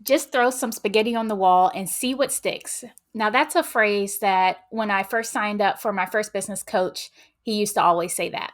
Just throw some spaghetti on the wall and see what sticks. Now, that's a phrase that when I first signed up for my first business coach, he used to always say that.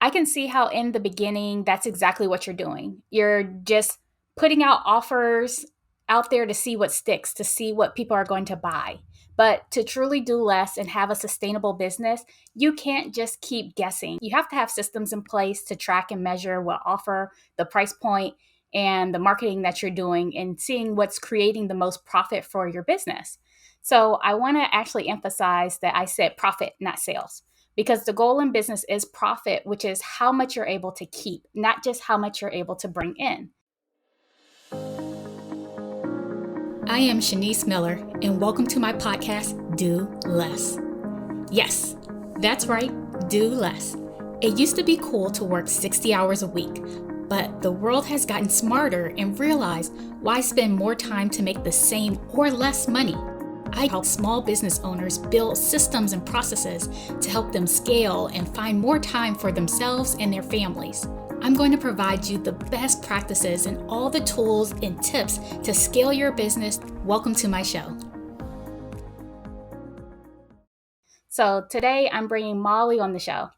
I can see how in the beginning, that's exactly what you're doing. You're just putting out offers out there to see what sticks, to see what people are going to buy. But to truly do less and have a sustainable business, you can't just keep guessing. You have to have systems in place to track and measure what offer, the price point, and the marketing that you're doing and seeing what's creating the most profit for your business. So I want to actually emphasize that I said profit, not sales, because the goal in business is profit, which is how much you're able to keep, not just how much you're able to bring in. I am Shanice Miller, and welcome to my podcast, Do Less. Yes, that's right, do less. It used to be cool to work 60 hours a week, but the world has gotten smarter and realized why spend more time to make the same or less money. I help small business owners build systems and processes to help them scale and find more time for themselves and their families. I'm going to provide you the best practices and all the tools and tips to scale your business. Welcome to my show. So today I'm bringing Molly on the show.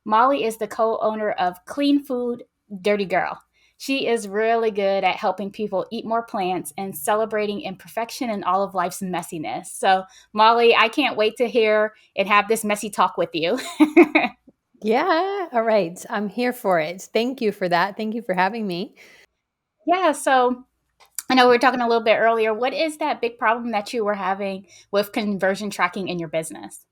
Molly is the co-owner of Clean Food, Dirty Girl. She is really good at helping people eat more plants and celebrating imperfection and all of life's messiness. So, Molly, I can't wait to hear and have this messy talk with you. Yeah. All right. I'm here for it. Thank you for that. Thank you for having me. Yeah. So, I know we were talking a little bit earlier. What is that big problem that you were having with conversion tracking in your business?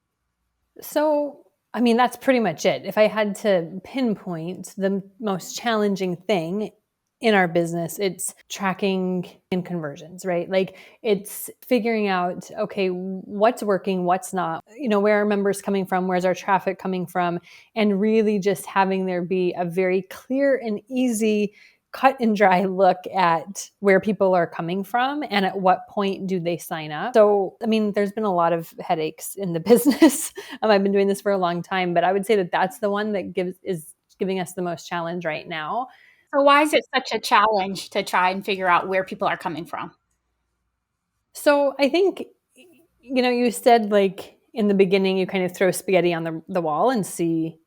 So, that's pretty much it. If I had to pinpoint the most challenging thing in our business, it's tracking and conversions, right? Like it's figuring out, okay, what's working, what's not, where are members coming from, where's our traffic coming from, and really just having there be a very clear and easy cut and dry look at where people are coming from and at what point do they sign up. So, there's been a lot of headaches in the business. I've been doing this for a long time, but I would say that that's the one that is giving us the most challenge right now. So, why is it such a challenge to try and figure out where people are coming from? So I think, you said like in the beginning, you kind of throw spaghetti on the wall and see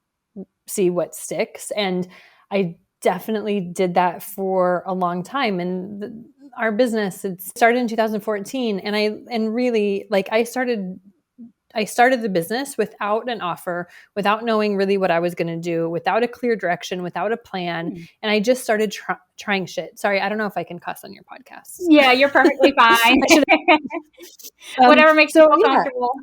what sticks. And I definitely did that for a long time. And our business, it started in 2014. And really like I started the business without an offer, without knowing really what I was going to do, without a clear direction, without a plan. And I just started trying shit. Sorry, I don't know if I can cuss on your podcast. Yeah, you're perfectly fine. Whatever makes you feel comfortable.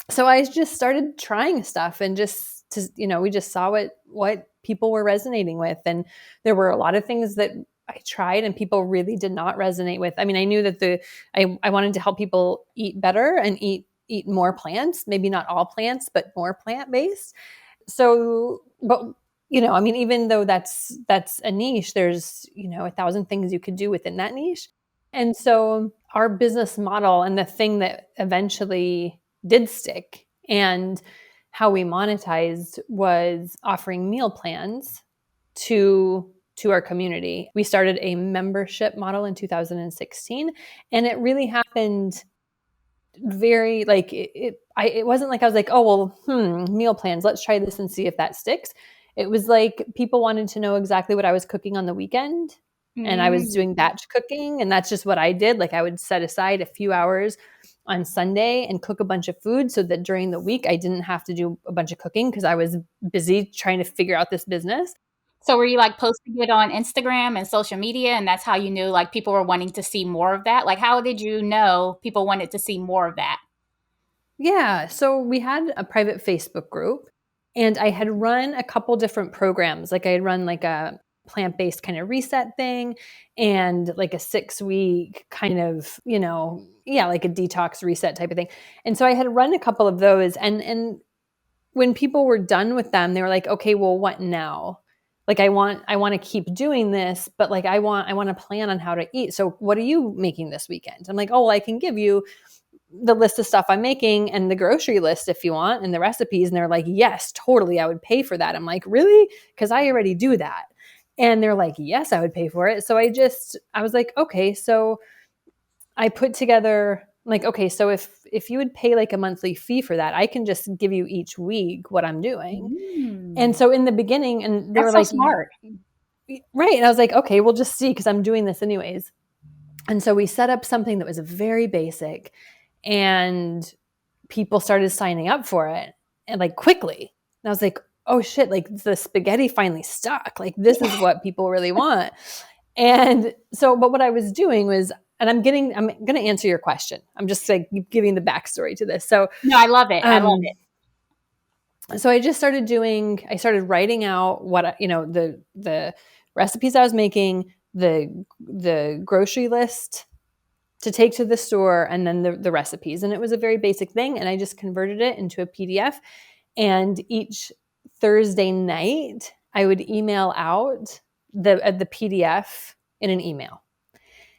So I just started trying stuff and we just saw what people were resonating with. And there were a lot of things that I tried and people really did not resonate with. I knew that I wanted to help people eat better and eat more plants, maybe not all plants, but more plant-based. So, but even though that's a niche, there's, 1,000 things you could do within that niche. And so our business model and the thing that eventually did stick and how we monetized was offering meal plans to our community. We started a membership model in 2016, and it really happened very like it wasn't like I was like, oh well, meal plans, let's try this and see if that sticks. It was like people wanted to know exactly what I was cooking on the weekend, and I was doing batch cooking, and that's just what I did. Like I would set aside a few hours on Sunday and cook a bunch of food so that during the week I didn't have to do a bunch of cooking because I was busy trying to figure out this business. So were you like posting it on Instagram and social media, and that's how you knew like people were wanting to see more of that? Like how did you know people wanted to see more of that? Yeah, so we had a private Facebook group, and I had run a couple different programs. Like I had run like a plant-based kind of reset thing and like a 6-week kind of, like a detox reset type of thing. And so I had run a couple of those, and when people were done with them, they were like, okay, well, what now? Like I want to keep doing this, but like I want to plan on how to eat. So what are you making this weekend? I'm like, oh, well, I can give you the list of stuff I'm making and the grocery list if you want and the recipes. And they're like, yes, totally. I would pay for that. I'm like, really? Because I already do that. And they're like, yes, I would pay for it. So I was like, okay. So I put together like, okay, so if you would pay like a monthly fee for that, I can just give you each week what I'm doing. And Mm, so in the beginning, and they were that's so like, smart. right. And I was like, okay, we'll just see because I'm doing this anyways. And so we set up something that was very basic, and people started signing up for it, and like quickly. And I was like, oh shit, like the spaghetti finally stuck. Like this is what people really want. And so, but what I was doing was, and I'm going to answer your question. I'm just like giving the backstory to this. So, No, I love it. I love um, it. so I started writing out what, the recipes I was making, the grocery list to take to the store, and then the recipes. And it was a very basic thing. And I just converted it into a PDF. And each Thursday night, I would email out the PDF in an email.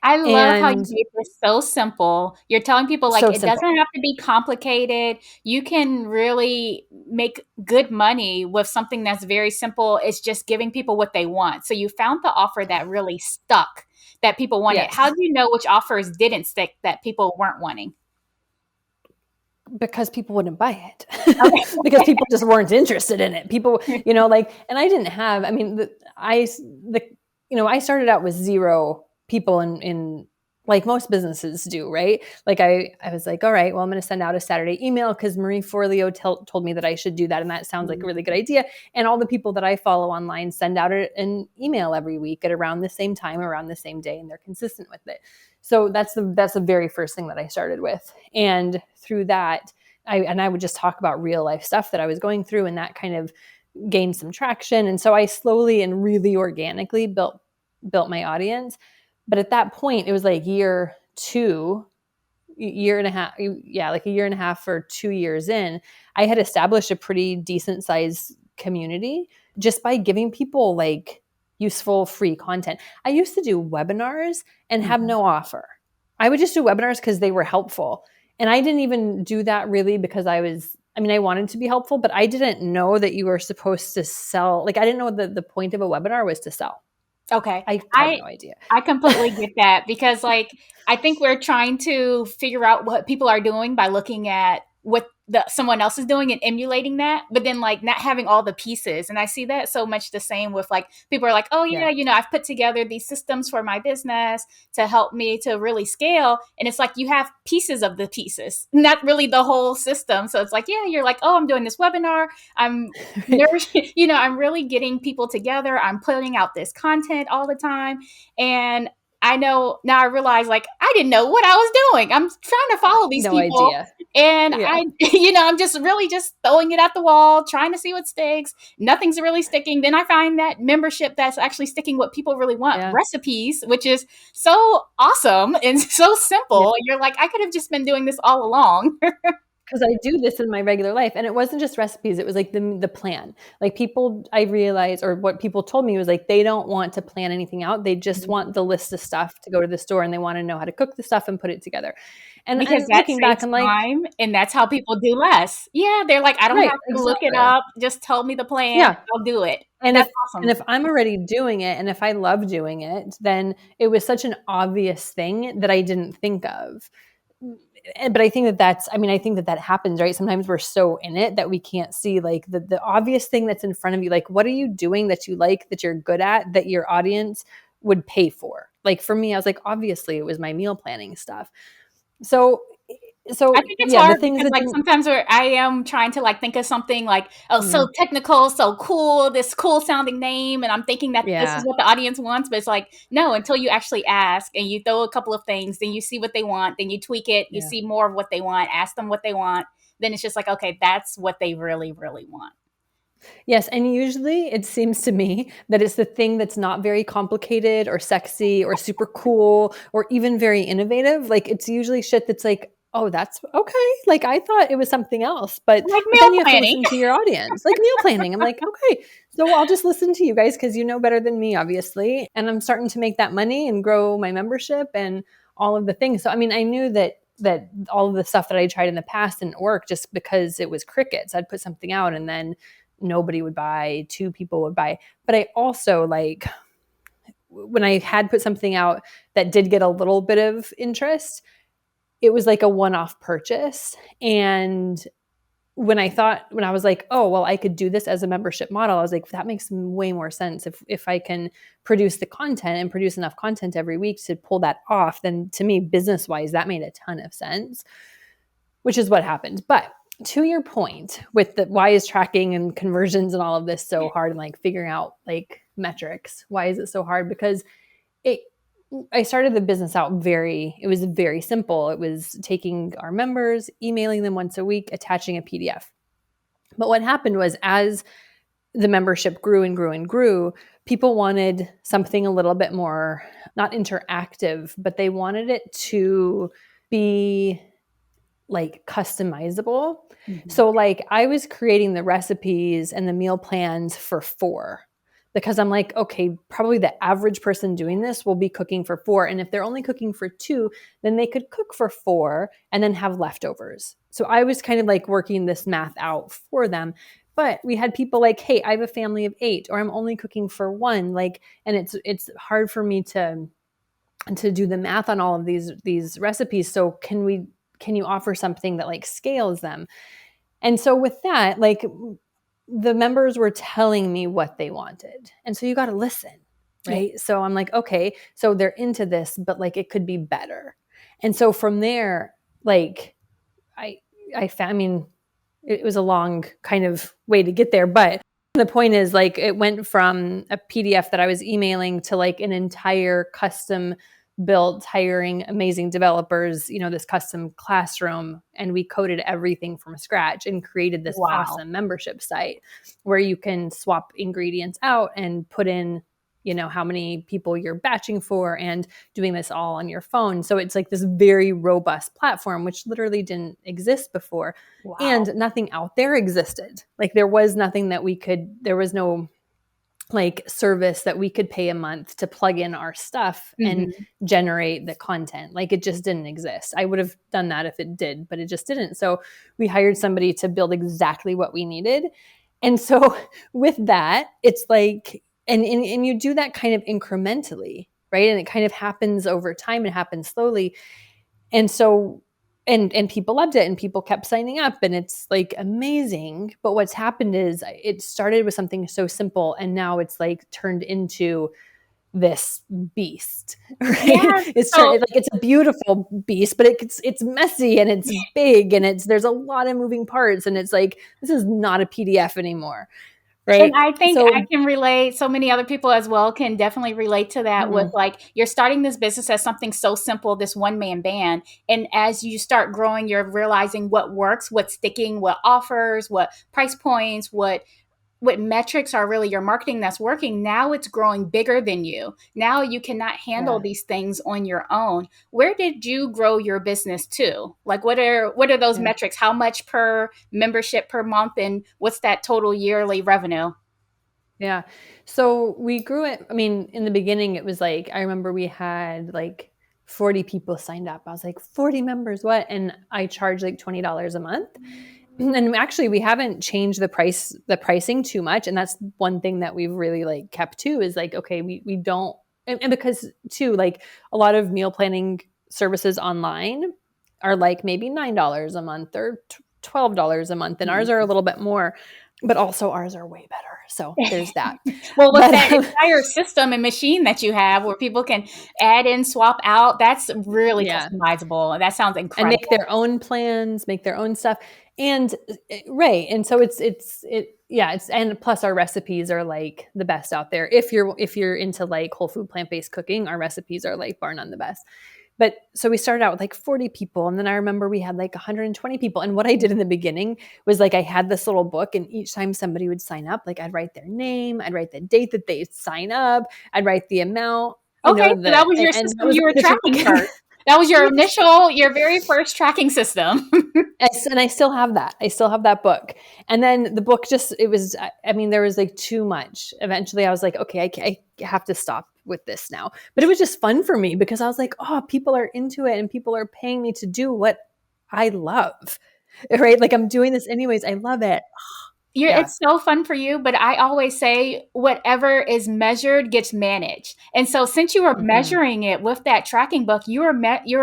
I love how you And made this so simple. You're telling people like so it simple. doesn't have to be complicated. You can really make good money with something that's very simple. It's just giving people what they want. So you found the offer that really stuck, that people wanted. How Yes, do you know which offers didn't stick that people weren't wanting? because people wouldn't buy it because people just weren't interested in it. People, Okay. like, and I didn't have, I mean, I started out with zero people in like most businesses do, right? Like I was like, all right, well, I'm going to send out a Saturday email because Marie Forleo told me that I should do that. And that sounds like a really good idea. And all the people that I follow online send out an email every week at around the same time, around the same day, and they're consistent with it. So that's the very first thing that I started with. And through that, I would just talk about real life stuff that I was going through, and that kind of gained some traction. And so I slowly and really organically built my audience. But at that point, it was like year two, year and a half, yeah, like a year and a half or 2 years in, I had established a pretty decent size community just by giving people like useful free content. I used to do webinars and have Mhm. no offer. I would just do webinars because they were helpful. And I didn't even do that really because I wanted to be helpful, but I didn't know that you were supposed to sell. Like, I didn't know that the point of a webinar was to sell. Okay. I had I no idea. I completely get that because like I think we're trying to figure out what people are doing by looking at what someone else is doing and emulating that, but then like not having all the pieces. And I see that so much the same with like people are like, "Oh Yeah. yeah, I've put together these systems for my business to help me to really scale." And it's like you have pieces of the pieces, not really the whole system. So it's like, yeah, you're like, "Oh, I'm doing this webinar. I'm Right. I'm really getting people together. I'm putting out this content all the time. And I know now I realize like I didn't know what I was doing. I'm trying to follow these No people. idea. And Yeah. I'm just really just throwing it at the wall, trying to see what sticks. Nothing's really sticking. Then I find that membership that's actually sticking what people really want, Yeah. recipes, which is so awesome and so Yeah. simple. You're like, I could have just been doing this all along. Because I do this in my regular life, and it wasn't just recipes, it was like the plan. Like, people, I realized, or what people told me was like they don't want to plan anything out. They just want the list of stuff to go to the store, and they want to know how to cook the stuff and put it together. Because And that looking back, saves I'm like, time, and that's how people do less. Yeah, they're like, "I don't right, have to look it exactly. up, just tell me the plan, Yeah. I'll do it." And That's if awesome. I'm already doing it, and if I love doing it, then it was such an obvious thing that I didn't think of. But I think I think that happens, right? Sometimes we're so in it that we can't see like the obvious thing that's in front of you. Like, what are you doing that you like, that you're good at, that your audience would pay for? Like, for me, I was like, obviously it was my meal planning stuff. So, I think it's yeah, the hard things because, that like, didn't, sometimes where I am trying to, like, think of something, like, "Oh, so mm, technical, so cool, this cool sounding name," and I'm thinking that this is yeah, what the audience wants, but it's like, no, until you actually ask and you throw a couple of things, then you see what they want, then you tweak it, you yeah. see more of what they want, ask them what they want, then it's just like, "Okay, that's what they really, really want." Yes, and usually it seems to me that it's the thing that's not very complicated or sexy or super cool or even very innovative. Like, it's usually shit that's like, "Oh, that's okay." Like, I thought it was something else, Like but meal then you have to planning. listen to your audience. Like meal planning. I'm like, "Okay, so I'll just listen to you guys because you know better than me, obviously." And I'm starting to make that money and grow my membership and all of the things. So I mean, I knew that all of the stuff that I tried in the past didn't work just because it was crickets. I'd put something out and then nobody would buy, two people would buy. But I also, like, when I had put something out that did get a little bit of interest, it was like a one-off purchase. And when I was like, oh, well, I could do this as a membership model, I was like, that makes way more sense. If I can produce the content and produce enough content every week to pull that off, then to me, business wise, that made a ton of sense, which is what happened. But to your point with the why is tracking and conversions and all of this so hard, and like figuring out like metrics, why is it so hard? Because it, I started the business out it was very simple. It was taking our members, emailing them once a week, attaching a PDF. But what happened was, as the membership grew and grew and grew, people wanted something a little bit more, not interactive, but they wanted it to be like customizable. Mhm. So like I was creating the recipes and the meal plans for 4, because I'm like, okay, probably the average person doing this will be cooking for 4. And if they're only cooking for 2, then they could cook for 4 and then have leftovers. So I was kind of like working this math out for them. But we had people like, hey, I have a family of 8, or I'm only cooking for 1. Like, and it's hard for me to do the math on all of these recipes. So can you offer something that like scales them? And so with that, like the members were telling me what they wanted. And so you got to listen, right? Yeah. So I'm like, okay, so they're into this, but like it could be better. And so from there, like I found, I mean, it was a long kind of way to get there, but the point is, like, it went from a PDF that I was emailing to like an entire custom built, hiring amazing developers, this custom classroom. And we coded everything from scratch and created this awesome membership site where you can swap ingredients out and put in, how many people you're batching for, and doing this all on your phone. So it's like this very robust platform, which literally didn't exist before. Wow. And nothing out there existed. Like there was nothing that there was no like service that we could pay a month to plug in our stuff and generate the content. Like it just didn't exist. I would have done that if it did, but it just didn't. So we hired somebody to build exactly what we needed. And so with that, it's like, and you do that kind of incrementally, right? And it kind of happens over time. It happens slowly. And so, and people loved it, and people kept signing up, and it's like amazing. But what's happened is it started with something so simple, and now it's like turned into this beast, right? Yeah, it's a beautiful beast, but it's messy and it's big, and there's a lot of moving parts, and it's like, this is not a PDF anymore. Right. And I think I can relate. So many other people as well can definitely relate to that with like, you're starting this business as something so simple, this one-man band. And as you start growing, you're realizing what works, what's sticking, what offers, what price points, what metrics are really your marketing that's working. Now it's growing bigger than you. Now you cannot handle these things on your own. Where did you grow your business to? Like what are those metrics? How much per membership per month, and what's that total yearly revenue? Yeah. So we grew it. I mean, in the beginning, it was like, I remember we had like 40 people signed up. I was like, 40 members, what? And I charged like $20 a month. And actually we haven't changed the pricing too much. And that's one thing that we've really like kept to, is like, okay, we don't, and because too, like a lot of meal planning services online are like maybe $9 a month or $12 a month. And ours are a little bit more, but also ours are way better. So there's that. Well, with that entire system and machine that you have where people can add in, swap out, that's really customizable. That sounds incredible. And make their own plans, make their own stuff. And right. And so it's and plus our recipes are like the best out there. If you're into like whole food, plant-based cooking, our recipes are like bar none the best. But so we started out with like 40 people. And then I remember we had like 120 people. And what I did in the beginning was like, I had this little book, and each time somebody would sign up, like I'd write their name, I'd write the date that they sign up, I'd write the amount. Okay. So that was your system you were tracking first. That was your your very first tracking system. And I still have that. I still have that book. And then the book there was like too much. Eventually I was like, okay, I have to stop with this now. But it was just fun for me because I was like, oh, people are into it and people are paying me to do what I love, right? Like I'm doing this anyways. I love it. Yeah. It's so fun for you, but I always say whatever is measured gets managed. And so since you were Hmm. measuring it with that tracking book, you were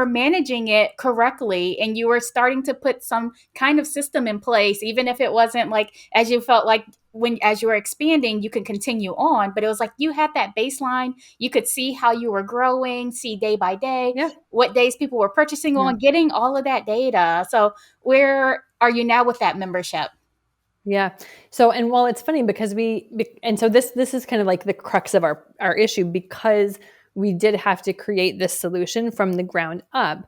managing it correctly, and you were starting to put some kind of system in place, even if it wasn't like as you felt like when as you were expanding, you could continue on, but it was like you had that baseline. You could see how you were growing, see day by day, Yeah. what days people were purchasing Yeah. on, getting all of that data. So where are you now with that membership? Yeah. So, and well, it's funny because and so this is kind of like the crux of our issue, because we did have to create this solution from the ground up.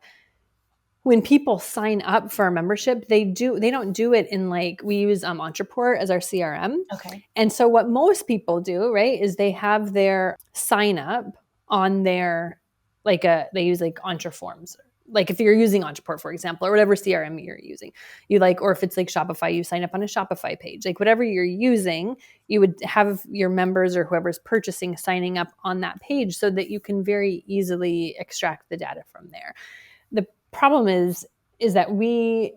When people sign up for a membership, they don't do it in, like, we use Entreport as our CRM. Okay. And so what most people do, right, is they have their sign up on their, they use like Entreforms. Like if you're using Entreport, for example, or whatever CRM you're using, you like, or if it's like Shopify, you sign up on a Shopify page, like whatever you're using, you would have your members or whoever's purchasing signing up on that page so that you can very easily extract the data from there. The problem is that we,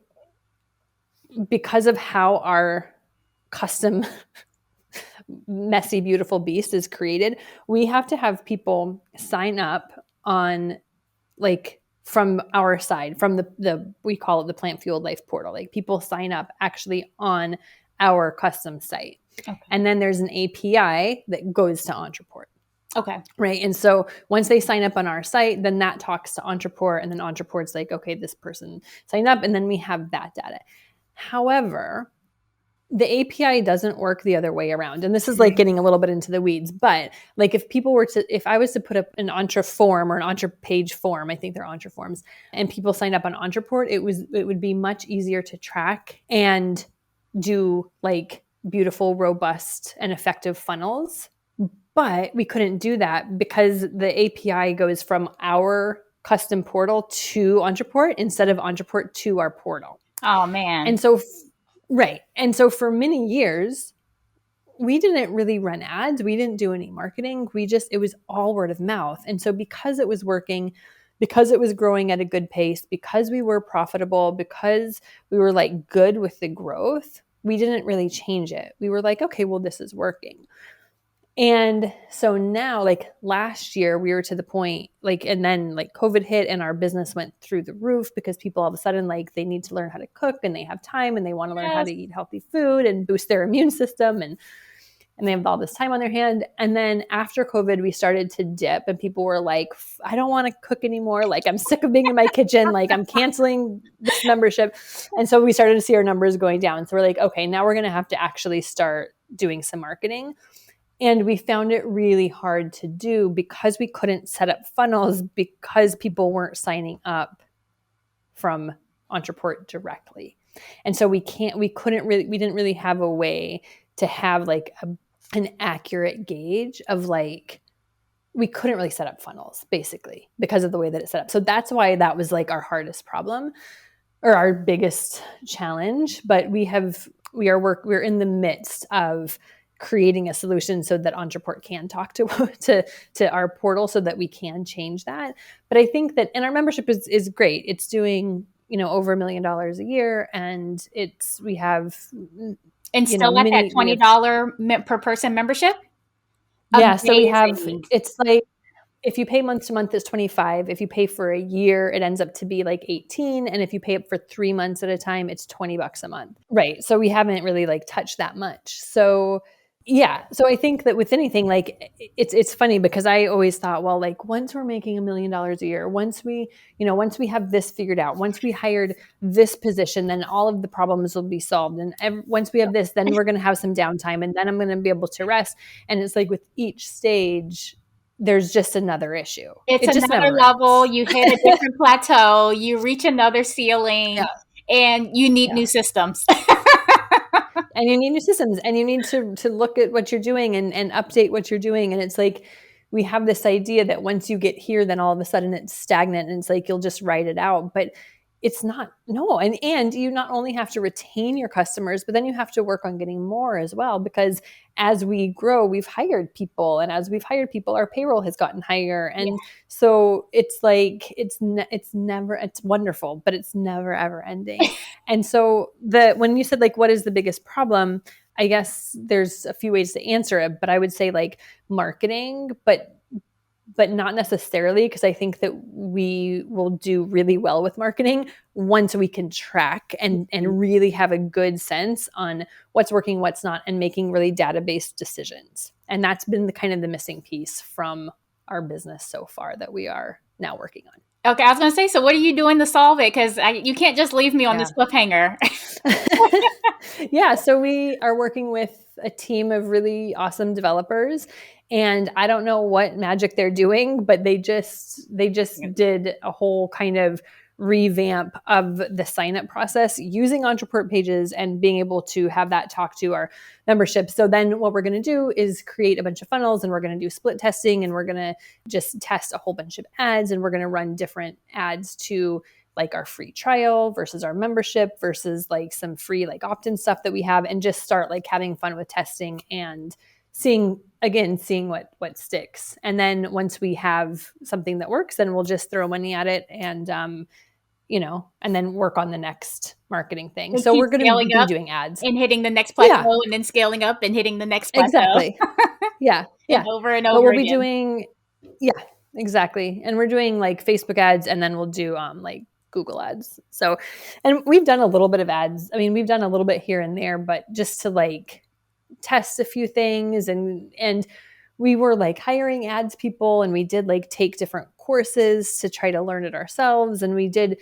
because of how our custom messy beautiful beast is created, we have to have people sign up on, like, from our side, from the we call it the Plant Fueled Life portal. Like people sign up actually on our custom site, Okay. and then there's an API that goes to Entreport. Okay. Right. And so once they sign up on our site, then that talks to Entreport, and then Entreport's like, okay, this person signed up, and then we have that data. However, the API doesn't work the other way around. And this is like getting a little bit into the weeds, but like if I was to put up an Entre form or an Entre page form, I think they're Entre forms, and people signed up on Entreport, it would be much easier to track and do like beautiful, robust, and effective funnels. But we couldn't do that because the API goes from our custom portal to Entreport instead of Entreport to our portal. Oh man. And so, right. And so for many years, we didn't really run ads. We didn't do any marketing. It was all word of mouth. And so because it was working, because it was growing at a good pace, because we were profitable, because we were like good with the growth, we didn't really change it. We were like, okay, well, this is working. And so now, like last year, we were to the point, like, and then like COVID hit and our business went through the roof because people all of a sudden, like, they need to learn how to cook and they have time and they want to learn how Yes. to eat healthy food and boost their immune system. And they have all this time on their hand. And then after COVID, we started to dip and people were like, I don't want to cook anymore. Like, I'm sick of being in my kitchen. Like, I'm canceling this membership. And so we started to see our numbers going down. So we're like, okay, now we're going to have to actually start doing some marketing. And we found it really hard to do because we couldn't set up funnels because people weren't signing up from Entreport directly. And so we didn't really have a way to have like an accurate gauge of, like, we couldn't really set up funnels basically because of the way that it's set up. So that's why that was like our hardest problem or our biggest challenge. But we're in the midst of creating a solution so that Entreport can talk to our portal so that we can change that. But I think that, and our membership is great. It's doing, over $1 million a year, and we have, And still at that we have, $20 per person membership? yeah. So we have, Amazing. it's like, if you pay month to month, it's 25. If you pay for a year, it ends up to be like 18. And if you pay up for 3 months at a time, it's $20 a month. Right. So we haven't really like touched that much. So yeah. So I think that with anything, like, it's funny because I always thought, well, like, once we're making $1 million a year, once we have this figured out, once we hired this position, then all of the problems will be solved. And once we have this, then we're going to have some downtime, and then I'm going to be able to rest. And it's like with each stage, there's just another issue. It's It just another never level. ends. You hit a different plateau. You reach another Yeah. ceiling, and you need Yeah. new systems. And you need new systems, and you need to look at what you're doing and update what you're doing. And it's like, we have this idea that once you get here, then all of a sudden it's stagnant and it's like, you'll just write it out. But it's not, no. And you not only have to retain your customers, but then you have to work on getting more as well, because as we grow, we've hired people, and as we've hired people, our payroll has gotten higher. And so it's like, it's wonderful, but it's never ever ending. And so when you said, like, what is the biggest problem? I guess there's a few ways to answer it, but I would say like marketing, but not necessarily, because I think that we will do really well with marketing once we can track and really have a good sense on what's working, what's not, and making really data-based decisions. And that's been the kind of the missing piece from our business so far that we are now working on. Okay, I was going to say, so what are you doing to solve it? Because you can't just leave me on Yeah. this cliffhanger. Yeah, so we are working with a team of really awesome developers, and I don't know what magic they're doing, but they just did a whole kind of revamp of the sign up process using Entrepreneur pages and being able to have that talk to our membership. So then what we're going to do is create a bunch of funnels, and we're going to do split testing, and we're going to just test a whole bunch of ads, and we're going to run different ads to like our free trial versus our membership versus like some free like opt-in stuff that we have, and just start like having fun with testing and seeing what sticks. And then once we have something that works, then we'll just throw money at it and and then work on the next marketing thing. And So keep we're going to scaling be up doing ads. and hitting the next Yeah, plateau, and then scaling up and hitting the next plateau. exactly. Yeah, And yeah. over and But over we'll be again. doing, yeah, exactly. And we're doing like Facebook ads, and then we'll do like Google ads. So, and we've done a little bit of ads. I mean, we've done a little bit here and there, but just to like test a few things, and we were like hiring ads people, and we did like take different courses to try to learn it ourselves, and we did.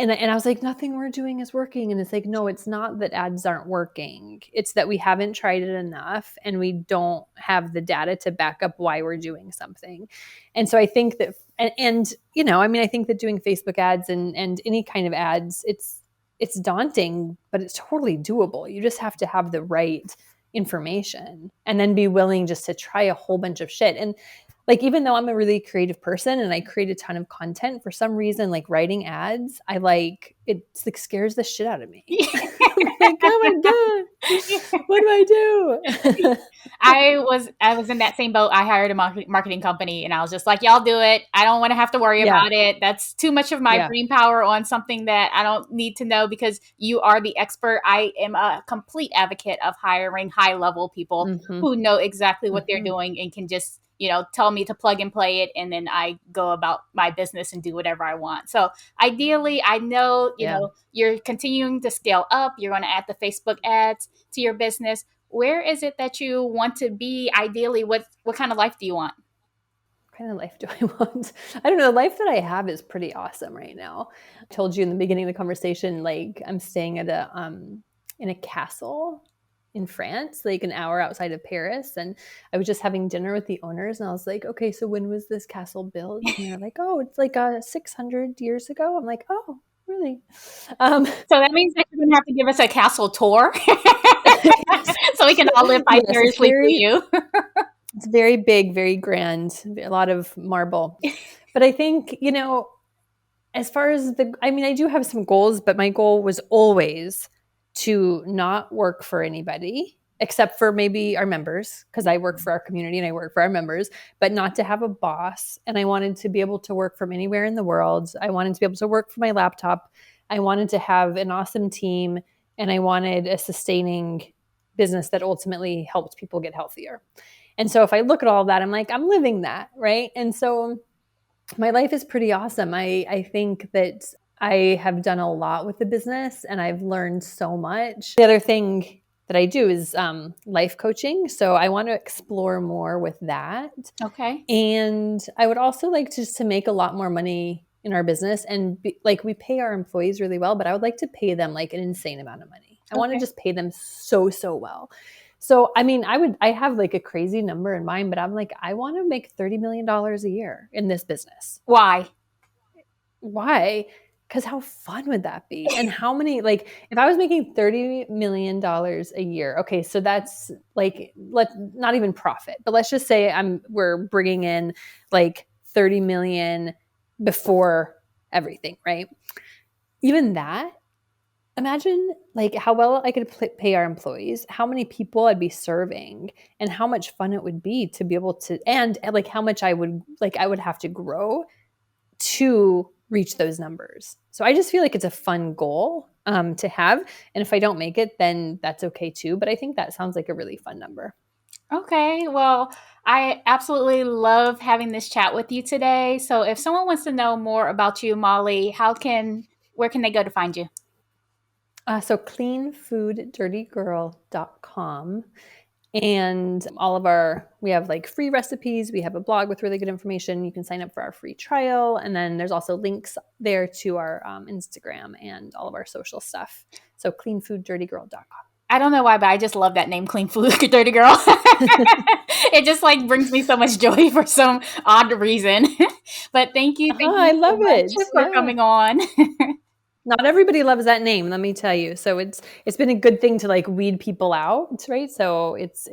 And I was like, nothing we're doing is working. And it's like, no, it's not that ads aren't working. It's that we haven't tried it enough, and we don't have the data to back up why we're doing something. And so I think that, I mean, I think that doing Facebook ads and any kind of ads, it's daunting, but it's totally doable. You just have to have the right information and then be willing just to try a whole bunch of shit. And like, even though I'm a really creative person and I create a ton of content, for some reason, like writing ads, I like it like scares the shit out of me. I'm like, oh my God, what do I do? I was in that same boat. I hired a marketing company, and I was just like, y'all do it. I don't want to have to worry Yeah, about it. That's too much of my yeah. brain power on something that I don't need to know, because you are the expert. I am a complete advocate of hiring high level people Mm-hmm. who know exactly what they're Mm-hmm. doing and can just, tell me to plug and play it, and then I go about my business and do whatever I want. So ideally, I know, Yeah. you're continuing to scale up. You're going to add the Facebook ads to your business. Where is it that you want to be ideally? What kind of life do you want? What kind of life do I want? I don't know. The life that I have is pretty awesome right now. I told you in the beginning of the conversation, like I'm staying at in a castle in France, like an hour outside of Paris. And I was just having dinner with the owners, and I was like, okay, so when was this castle built? And they're like, oh, it's like 600 years ago. I'm like, oh, really? So that means that you're going to have to give us a castle tour so we can all live Yes, vicariously through you. it's very big, very grand, a lot of marble. But I think, as far as I mean, I do have some goals, but my goal was always to not work for anybody except for maybe our members, because I work for our community and I work for our members, but not to have a boss. And I wanted to be able to work from anywhere in the world. I wanted to be able to work from my laptop. I wanted to have an awesome team, and I wanted a sustaining business that ultimately helped people get healthier. And so if I look at all of that, I'm like, I'm living that, right? And so my life is pretty awesome. I think that I have done a lot with the business, and I've learned so much. The other thing that I do is life coaching. So I want to explore more with that. Okay. And I would also like to make a lot more money in our business, and like we pay our employees really well, but I would like to pay them like an insane amount of money. I want to Okay. just pay them so well. So, I mean, I have like a crazy number in mind, but I'm like, I want to make $30 million a year in this business. Why? Why? Because how fun would that be? And how many, like, if I was making $30 million a year, okay, so that's like, not even profit, but let's just say we're bringing in like 30 million before everything, right? Even that, imagine like how well I could pay our employees, how many people I'd be serving, and how much fun it would be to be able to, and like how much I would have to grow to reach those numbers. So I just feel like it's a fun goal to have. And if I don't make it, then that's okay too. But I think that sounds like a really fun number. Okay, well, I absolutely love having this chat with you today. So if someone wants to know more about you, Molly, where can they go to find you? So cleanfooddirtygirl.com. And we have like free recipes. We have a blog with really good information. You can sign up for our free trial. And then there's also links there to our Instagram and all of our social stuff. So cleanfooddirtygirl.com. I don't know why, but I just love that name, Clean Food Dirty Girl. It just like brings me so much joy for some odd reason. But thank I you so love much it. for Yeah. coming on. Not everybody loves that name, let me tell you. So it's been a good thing to like weed people out, right? So it's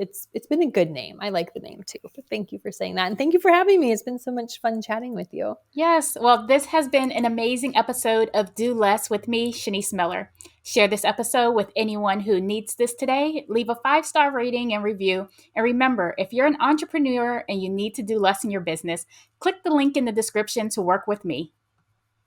been a good name. I like the name too. But thank you for saying that. And thank you for having me. It's been so much fun chatting with you. Yes, well, this has been an amazing episode of Do Less with me, Shanice Miller. Share this episode with anyone who needs this today. Leave a 5-star rating and review. And remember, if you're an entrepreneur and you need to do less in your business, click the link in the description to work with me.